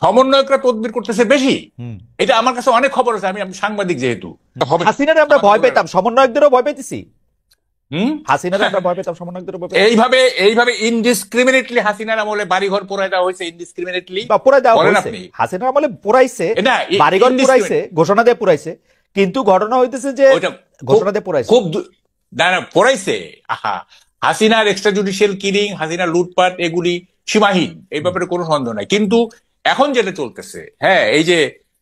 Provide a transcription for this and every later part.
সমন্বয়করা তদবির করতেছে বেশি। এটা আমার কাছে অনেক খবর আছে, আমি সাংবাদিক যেহেতু। হাসিনারে আমরা ভয় পেতাম, সমন্বয়কদেরও ভয় পেতেছি। হাসিনারে আমরা ভয় পেতাম, সমন্বয়কদেরও ভয় পেতাম। এইভাবে ইনডিসক্রিমিনেটলি হাসিনার আমলে বাড়িঘর পোড়ায় দেওয়া হয়েছে, ইনডিসক্রিমিনেটলি পোড়ায় দেওয়া হয়েছে। হাসিনার আমলে পোড়াইছে, বাড়িঘর পোড়াইছে, ঘোষণা দিয়ে পোড়াইছে, কিন্তু ঘটনা হইতেছে যে ঘোষণা দিয়ে পোড়াইছে, খুব না পোড়াইছে। আহা, হাসিনার এক্সট্রা জুডিশিয়াল কিলিং, হাসিনার লুটপাট, এগুলি সীমাহীন, এই ব্যাপারে কোনো সন্দেহ নাই। কিন্তু এখন যেটা চলতেছে, হ্যাঁ, এই যে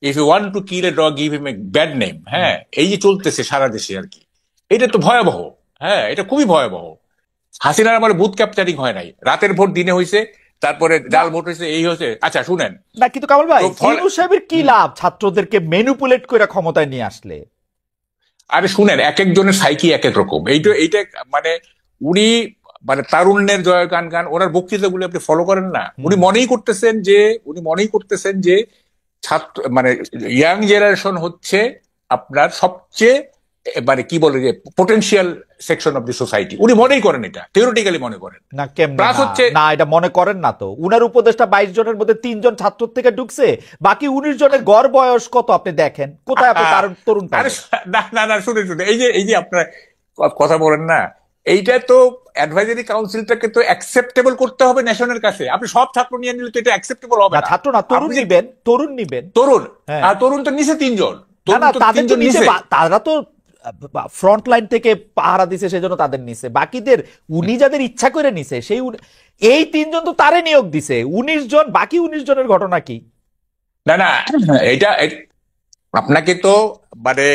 if you want to kill a dog give him a bad name, হ্যাঁ, এই যে চলতেছে সারা দেশে আর কি, এটা তো ভয়াবহ। হ্যাঁ, এটা খুবই ভয়াবহ। হাসিনার আমার বুথ ক্যাপচারিং হয় নাই, রাতের ভোট দিনে হয়েছে, তারপরে জাল ভোট হয়েছে, এই হয়েছে। আচ্ছা শুনেন না, কিন্তু কামাল ভাই, ইউনূস সাহেবের কি লাভ ছাত্রদেরকে ম্যানিপুলেট করে ক্ষমতায় নিয়ে আসলে? আরে শুনেন, এক একজনের সাইকি এক এক রকম। এইটা মানে উনি মানে তারুণ্যের জয় গান গান, ওনার বক্তৃতাগুলো আপনি ফলো করেন না, উনি মনেই করতেছেন যে ছাত্র মানে ইয়াং জেনারেশন হচ্ছে আপনার সবচেয়ে মানে কি বলে যে potential section of the society. উনি মনেই করেন, এটা থিওরিটিক্যালি মনে করেন না। কেমনে না, এটা মনে করেন না তো। উনার উপদেষ্টা 22 জনের মধ্যে 3 জন ছাত্র থেকে ঢুকছে, বাকি 19 জনের গড় বয়স কত আপনি দেখেন, কোথায় আপনি তরুণ? না শুনে এই যে আপনারা কথা বলেন না, এইটা তো অ্যাডভাইজারি কাউন্সিলটাকে তো অ্যাকসেপ্টেবল করতে হবে ন্যাশনের কাছে। আপনি সব ছাত্র নিয়ে নিলে তো এটা অ্যাকসেপ্টেবল হবে না। ছাত্র না, তরুণ নিবেন। তরুণ তো নিচে 3 জন, তারা তো ফ্রন্ট লাইন থেকে পাহারা দিছে, সেজন্য তাদের নিছে। বাকিদের উনি যাদের ইচ্ছা করে নিছে, সেই এই 3 জন তো তারে নিয়োগ দিছে। 19 জন, বাকি 19 জনের ঘটনা কি? না এটা আপনাকে তো মানে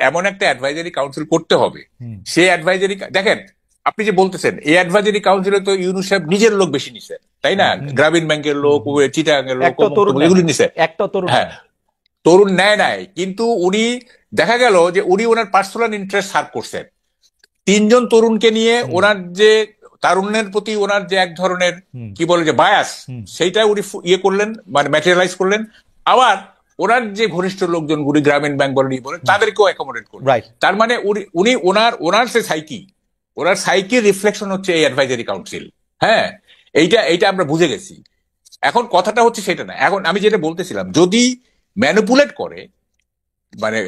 এমন একটা অ্যাডভাইজারি কাউন্সিল করতে হবে। সে অ্যাডভাইজারি দেখেন, আপনি যে বলতেছেন এই অ্যাডভাইজারি কাউন্সিলে তো ইউনূস সাহেব নিজের লোক বেশি নিছে, তাই না? গ্রামীণ ব্যাংকের লোক, চিটাগাংয়ের লোক, এগুলি নিছে। হ্যাঁ, তরুণ নেয় নাই, কিন্তু উনি দেখা গেল যে উনি ওনার পার্সোনাল ইন্টারেস্ট সার্ভ করছেন। 3 জন তরুণকে নিয়ে ওনার যে তারুণ্যের প্রতি ওনার যে এক ধরনের কি বলে যে বায়াস, সেইটা উনি ইয়ে করলেন, মানে ম্যাটেরিয়ালাইজ করলেন। আবার ওনার যে ঘনিষ্ঠ লোকজন গুলি, গ্রামীণ ব্যাংক বলেন, তাদেরকেও অ্যাকোমোডেট করলেন। তার মানে উনি ওনার সে ওনার সাইকির রিফ্লেকশন হচ্ছে এই অ্যাডভাইজারি কাউন্সিল। হ্যাঁ, এইটা আমরা বুঝে গেছি। এখন কথাটা হচ্ছে সেটা না। এখন আমি যেটা বলতেছিলাম, যদি ম্যানিপুলেট করে মানে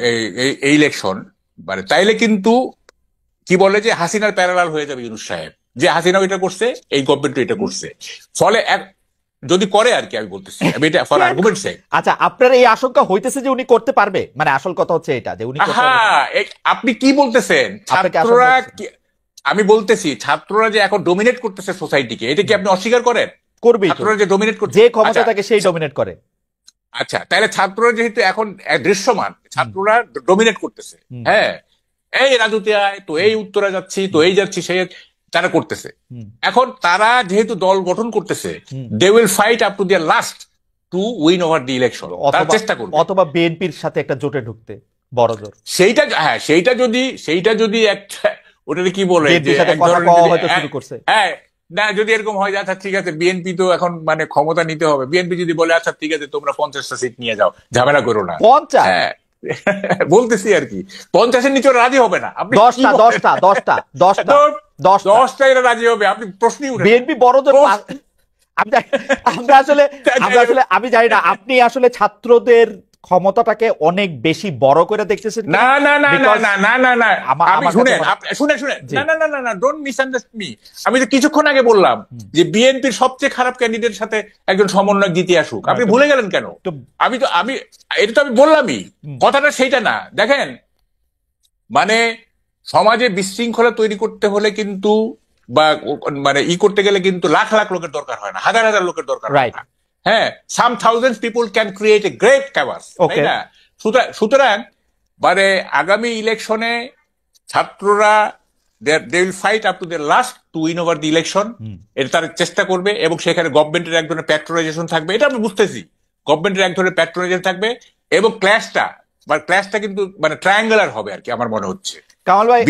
এই ইলেকশন, মানে তাইলে কিন্তু কি বলে যে হাসিনার প্যারালাল হয়ে যাবে ইউনূস সাহেব, যে হাসিনাও এটা করছে, এই গভর্নমেন্ট এটা করছে। ফলে যদি করে আর কি, আমি বলতেছি এটা ফর আর্গুমেন্ট সেক। আচ্ছা, আপনার এই আশঙ্কা হইতেছে যে উনি করতে পারবে? মানে আসল কথা হচ্ছে এটা যে উনি, আপনি কি বলতেছেন? ছাত্ররা, আমি বলতেছি ছাত্ররা যে এখন ডোমিনেট করতেছে সোসাইটিকে, এটা কি আপনি অস্বীকার করেন? করবে, ছাত্ররা যে ডোমিনেট করছে, যে ক্ষমতা থাকে সেই ডোমিনেট করে। আচ্ছা, তাহলে ছাত্ররা যেহেতু এখন দৃশ্যমান, ছাত্ররা ডোমিনেট করতেছে। হ্যাঁ, এই রাজুতে আয় তো, এই উত্তরা যাচ্ছি তো, এই যাচ্ছি, সেই তারা করতেছে। এখন তারা যেহেতু দল গঠন করতেছে, they will fight up to their last to win over the election. তারা চেষ্টা করবে, অথবা বিএনপির সাথে একটা জোটে ঢুকতে বড় জোর। সেইটা যদি একটা ওটাকে কি বলে, হ্যাঁ না, যদি এরকম হয়, আচ্ছা ঠিক আছে, বিএনপি তো এখন মানে ক্ষমতা নিতে হবে, বিএনপি যদি বলে আচ্ছা ঠিক আছে তোমরা 50টা সিট নিয়ে যাও, ঝামেলা করো না, 50 বলতেছি আর কি, 50-এর নিচে রাজি হবে না। আপনি 10টা এরা রাজি হবে, আপনি প্রশ্নই উঠে। বিএনপি বড় জোর। আমি জানি না, আপনি আসলে ছাত্রদের ক্ষমতাটাকে অনেক বেশি বড় করে দেখতেছেন। না, ডোন্ট মিসআন্ডারস্ট্যান্ড মি। আমি তো কিছুক্ষণ আগে বললাম যে বিএনপির সবচেয়ে খারাপ ক্যান্ডিডেট সাথে একজন সমন্বয়ক জিতে আসুক। আপনি ভুলে গেলেন কেন? এটা তো আমি বললামই, কথাটা সেইটা না। দেখেন, মানে সমাজে বিশৃঙ্খলা তৈরি করতে হলে কিন্তু, বা মানে করতে গেলে কিন্তু লাখ লাখ লোকের দরকার হয় না, হাজার হাজার লোকের দরকার হয় না। হ্যাঁ, some thousands people can create a great chaos, তাই না? সুতরাং মানে আগামী ইলেকশনে ছাত্ররা they will fight up to their last to win over the election. এটা তারা চেষ্টা করবে, এবং সেখানে গভর্নমেন্টের এক ধরনের প্যাট্রোনাইজেশন থাকবে, এটা আমি বুঝতেছি। গভর্নমেন্টের এক ধরনের প্যাট্রোনাইজেশন থাকবে, এবং ক্ল্যাশটা কিন্তু মানে ট্রায়াঙ্গুলার হবে আর কি, আমার মনে হচ্ছে। কামাল ভাই,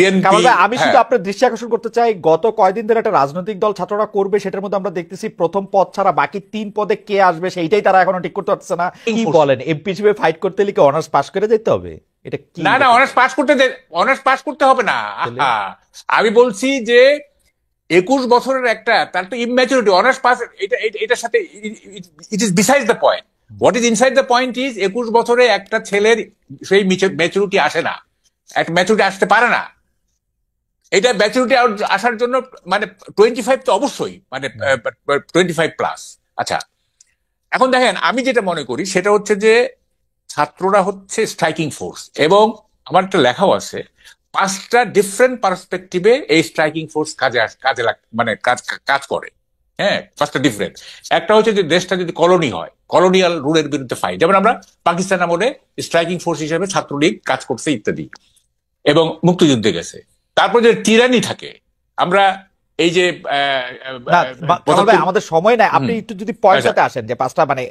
আমি শুধু আপনার দৃষ্টি আকর্ষণ করতে চাই, গত কয়েকদিন ধরে একটা রাজনৈতিক দল ছাত্ররা করবে, সেটার মধ্যে আমরা দেখতেছি প্রথম পদ ছাড়া বাকি 3 পদে কে আসবে সেইটাই তারা এখনো ঠিক করতে পারছে না। কি বলেন, এমপি হিসেবে ফাইট করতে হলে কি অনার্স পাস করে যেতে হবে? এটা কি? না, অনার্স পাস করতে হবে না। আমি বলছি যে 21 বছরের একটা, তার তো ইম্যাচুরিটি, অনার্স পাস এটার সাথে it is beside the point. What is inside the point is 21 বছরে একটা ছেলের সেই ম্যাচুরিটি আসে না, একটা ম্যাচুরিটি আসতে পারে না। এটা ম্যাচুরিটি আসার জন্য মানে 25 তো অবশ্যই, মানে 25+। আচ্ছা, এখন দেখেন আমি যেটা মনে করি সেটা হচ্ছে যে ছাত্ররা হচ্ছে স্ট্রাইকিং ফোর্স, এবং আমার একটা লেখাও আছে 5টা ডিফারেন্ট পার্সপেক্টিভে এই স্ট্রাইকিং ফোর্স মানে কাজ করে। হ্যাঁ, 5টা ডিফারেন্ট। একটা হচ্ছে যে দেশটা যদি কলোনি হয়, কলোনিয়াল রুলের বিরুদ্ধে ফাইট, যেমন আমরা পাকিস্তান আমলে স্ট্রাইকিং ফোর্স হিসেবে ছাত্রলীগ কাজ করছে ইত্যাদি, এবং মুক্তিযুদ্ধে গেছে। তারপর যে টিরানি থাকে, আমরা এই যে আমাদের সময় নাই, আপনি একটু যদি পয়সাতে আসেন যে 5টা মানে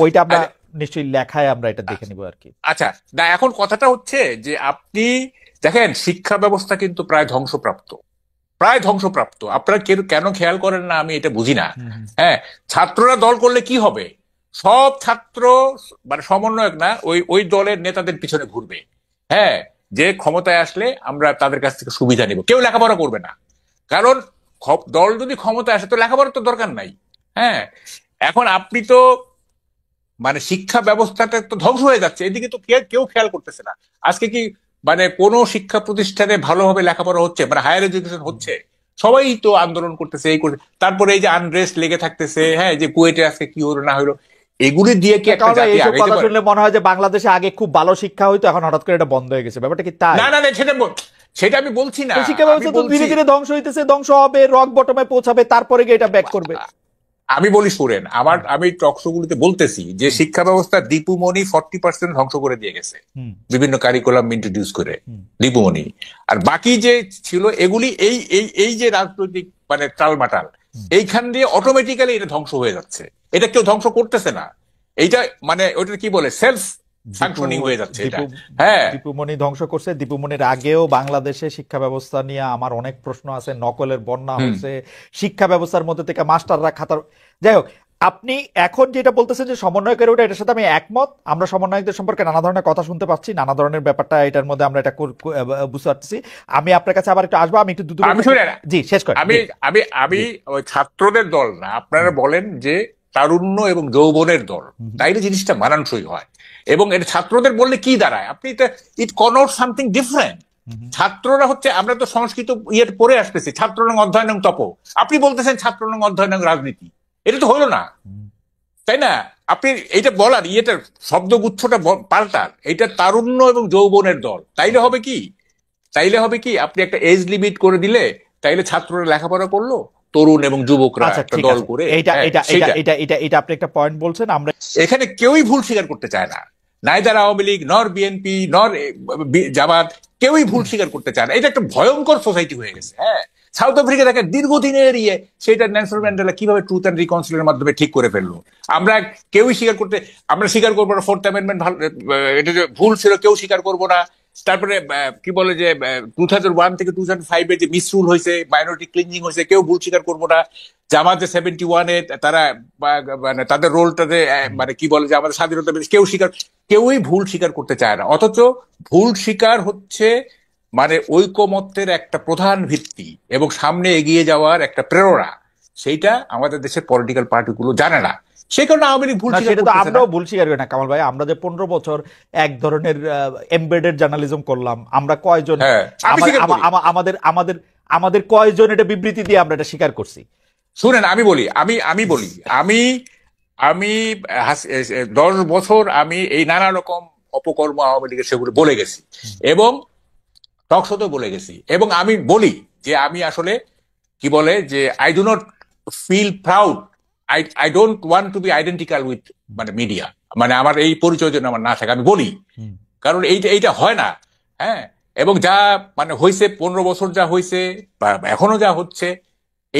ওইটা আমরা নিশ্চয়ই লেখায় আমরা এটা দেখে নিব আর কি। আচ্ছা, না এখন কথাটা হচ্ছে যে আপনি দেখেন শিক্ষা ব্যবস্থা কিন্তু প্রায় ধ্বংসপ্রাপ্ত। আপনারা কেন খেয়াল করেন না আমি এটা বুঝি না। হ্যাঁ, ছাত্ররা দল করলে কি হবে, সব ছাত্র মানে সমন্বয়ক না, ওই দলের নেতাদের পিছনে ঘুরবে। হ্যাঁ, যে ক্ষমতায় আসলে আমরা তাদের কাছ থেকে সুবিধা নিব, কেউ লেখাপড়া করবে না, কারণ দল যদি ক্ষমতায় আসে তো লেখাপড়ার তো দরকার নাই। হ্যাঁ, এখন আপনি তো মানে শিক্ষা ব্যবস্থাটা তো ধ্বংস হয়ে যাচ্ছে, এদিকে তো কেউ খেয়াল করতেছে না। আজকে কি মানে কোন শিক্ষা প্রতিষ্ঠানে ভালোভাবে লেখাপড়া হচ্ছে, মানে হায়ার এডুকেশন হচ্ছে? সবাই তো আন্দোলন করতেছে, এই করছে, তারপরে এই যে আনরেস্ট লেগে থাকতেছে। হ্যাঁ, যে কুয়েটে আজকে কি হলো না হলো, এগুলি দিয়ে কি একটা জাতি আগাইতে পারে? শুনলে মনে হয় যে বাংলাদেশে আগে খুব ভালো শিক্ষা হইতো, এখন হঠাৎ করে এটা বন্ধ হয়ে গেছে, ব্যাপারটা কি তাই? না, সেটা আমি বলছি না। শিক্ষা ব্যবস্থা তো ধীরে ধীরে ধ্বংস হইতেছে, ধ্বংস হবে, রক বটমে পৌঁছাবে, তারপরে গিয়ে এটা ব্যাক করবে। আমি বলি শুনেন, আমি টকশোগুলিতে বলতেছি যে শিক্ষা ব্যবস্থা দীপুমণি 40% ধ্বংস করে দিয়ে গেছে বিভিন্ন কারিকুলাম ইন্ট্রোডিউস করে, দীপুমণি। আর বাকি যে ছিল এগুলি এই যে রাজনৈতিক মানে টালমাটাল, এইখান দিয়ে অটোমেটিক্যালি এটা ধ্বংস হয়ে যাচ্ছে। এটা কেউ ধ্বংস করতেছে না, এইটা মানে ওটা কি বলে সেলফ ফাংশনিং হয়ে যাচ্ছে এটা। হ্যাঁ, দীপুমণি ধ্বংস করছে। দীপুমণির আগেও বাংলাদেশে শিক্ষা ব্যবস্থা নিয়ে আমার অনেক প্রশ্ন আছে, নকলের বন্যা হচ্ছে, শিক্ষা ব্যবস্থার মধ্যে থেকে মাস্টাররা খাতার, যাই হোক। আপনি এখন যেটা বলতেছেন যে সমন্বয়কের ওটা, এটার সাথে আমি একমত। আমরা সমন্বয়কদের সম্পর্কে নানা ধরনের কথা শুনতে পাচ্ছি, নানা ধরনের ব্যাপারটা এটার মধ্যে আমরা এটা বুঝতে পারতেছি। আমি আপনার কাছে আবার একটু আসবো, আমি একটু জি শেষ করি। আমি ওই ছাত্রদের দল না, আপনারা বলেন যে তারুণ্য এবং যৌবনের দল, তাইলে জিনিসটা মানানসই হয়। এবং এটা ছাত্রদের বললে কি দাঁড়ায়, আপনি ইট কনোট সামথিং ডিফারেন্ট। ছাত্ররা হচ্ছে, আমরা তো সংস্কৃত ইয়ে পড়ে আসতেছি, ছাত্রনং অধ্যয়নং তপ, আপনি বলতেছেন ছাত্রনং অধ্যয়নং রাজনীতি, এটা তো হলো না, তাই না? আপনি এইটা বলার ইয়েটা শব্দগুচ্ছটা পাল্টান, এটা তারুণ্য এবং যৌবনের দল, তাইলে হবে কি আপনি একটা এজ লিমিট করে দিলে, তাইলে ছাত্ররা লেখাপড়া করলো, তরুণ এবং যুবকরা একটা দল করে। এটা আপনি একটা পয়েন্ট বলছেন, আমরা এখানে কেউই ভুল স্বীকার করতে চায় না, নাইদার আওয়ামী লীগ নর বিএনপি নর জামাত, কেউই ভুল স্বীকার করতে চায় না। এটা একটা ভয়ঙ্কর সোসাইটি হয়ে গেছে। হ্যাঁ, সাউথ আফ্রিকা দেখেন দীর্ঘদিনের সেটা নেলসন ম্যান্ডেলা কিভাবে ট্রুথ অ্যান্ড রিকনসিলিয়েশনের মাধ্যমে ঠিক করে ফেললো। আমরা কেউই স্বীকার করবো না 4th অ্যামেন্ডমেন্ট এটা যে ভুল ছিল, কেউ স্বীকার করবো না। তারপরে কি বলে যে 2001 থেকে 2005 যে মিসরুল হয়েছে, মাইনরিটি ক্লিনজিং হয়েছে, কেউ ভুল স্বীকার করবো না। জামাতে 71-এ তারা মানে তাদের রোলটাতে মানে কি বলে যে আমাদের স্বাধীনতা, কেউই ভুল স্বীকার করতে চায় না। অথচ ভুল স্বীকার হচ্ছে মানে ঐকমত্যের একটা প্রধান ভিত্তি এবং সামনে এগিয়ে যাওয়ার একটা প্রেরণা। সেইটা আমাদের দেশের পলিটিক্যাল পার্টিগুলো জানে না, সেই কারণে আওয়ামী লীগ ভুল স্বীকার করতেছে না। আমরাও ভুল স্বীকার করি না কামাল ভাই। আমরা যে 15 বছর এক ধরনের এমবেডেড জার্নালিজম করলাম, আমরা কয়জন আমাদের কয়জন এটা বিবৃতি দিয়ে আমরা এটা স্বীকার করছি? শুনেন, আমি বলি 10 বছর আমি এই নানা রকম অপকর্ম আওয়ামী লীগের সেগুলো বলে গেছি, এবং টকশোতেও বলে গেছি। এবং আমি বলি যে আমি আসলে কি বলে যে I do not feel proud, I don't want to be identical with মানে মিডিয়া, মানে আমার এই পরিচয় যেন আমার না থাকে, আমি বলি, কারণ এইটা হয় না। হ্যাঁ, এবং যা মানে হয়েছে 15 বছর যা হয়েছে বা এখনো যা হচ্ছে,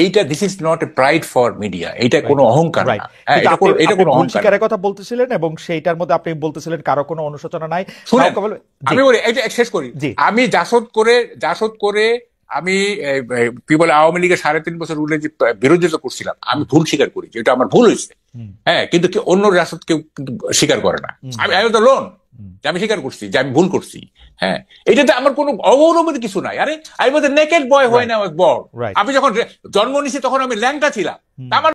এইটা this is not a pride for media, এইটা কোনো অহংকার না। এটা কোনো অহংকারের কথা বলতেছিলেন, এবং সেইটার মধ্যে আপনি বলতেছিলেন কারো কোনো অনুশোচনা নাই। আমি বলি এটা শেষ করি। আমি জাসদ করে আমি কি বলে আওয়ামী লীগের 3.5 বছর রুলের যে বিরোধিতা করছিলাম, আমি ভুল স্বীকার করি যে এটা আমার ভুল হয়েছে। হ্যাঁ, কিন্তু অন্য জাসদ কেউ কিন্তু স্বীকার করে না। আমি লোন আমি স্বীকার করছি যে আমি ভুল করছি। হ্যাঁ, এটাতে আমার কোনো অগৌরবের কিছু নাই। আরে I was A naked boy when I was born. আমি যখন জন্ম নিছি তখন আমি ল্যাংটা ছিলাম, আমার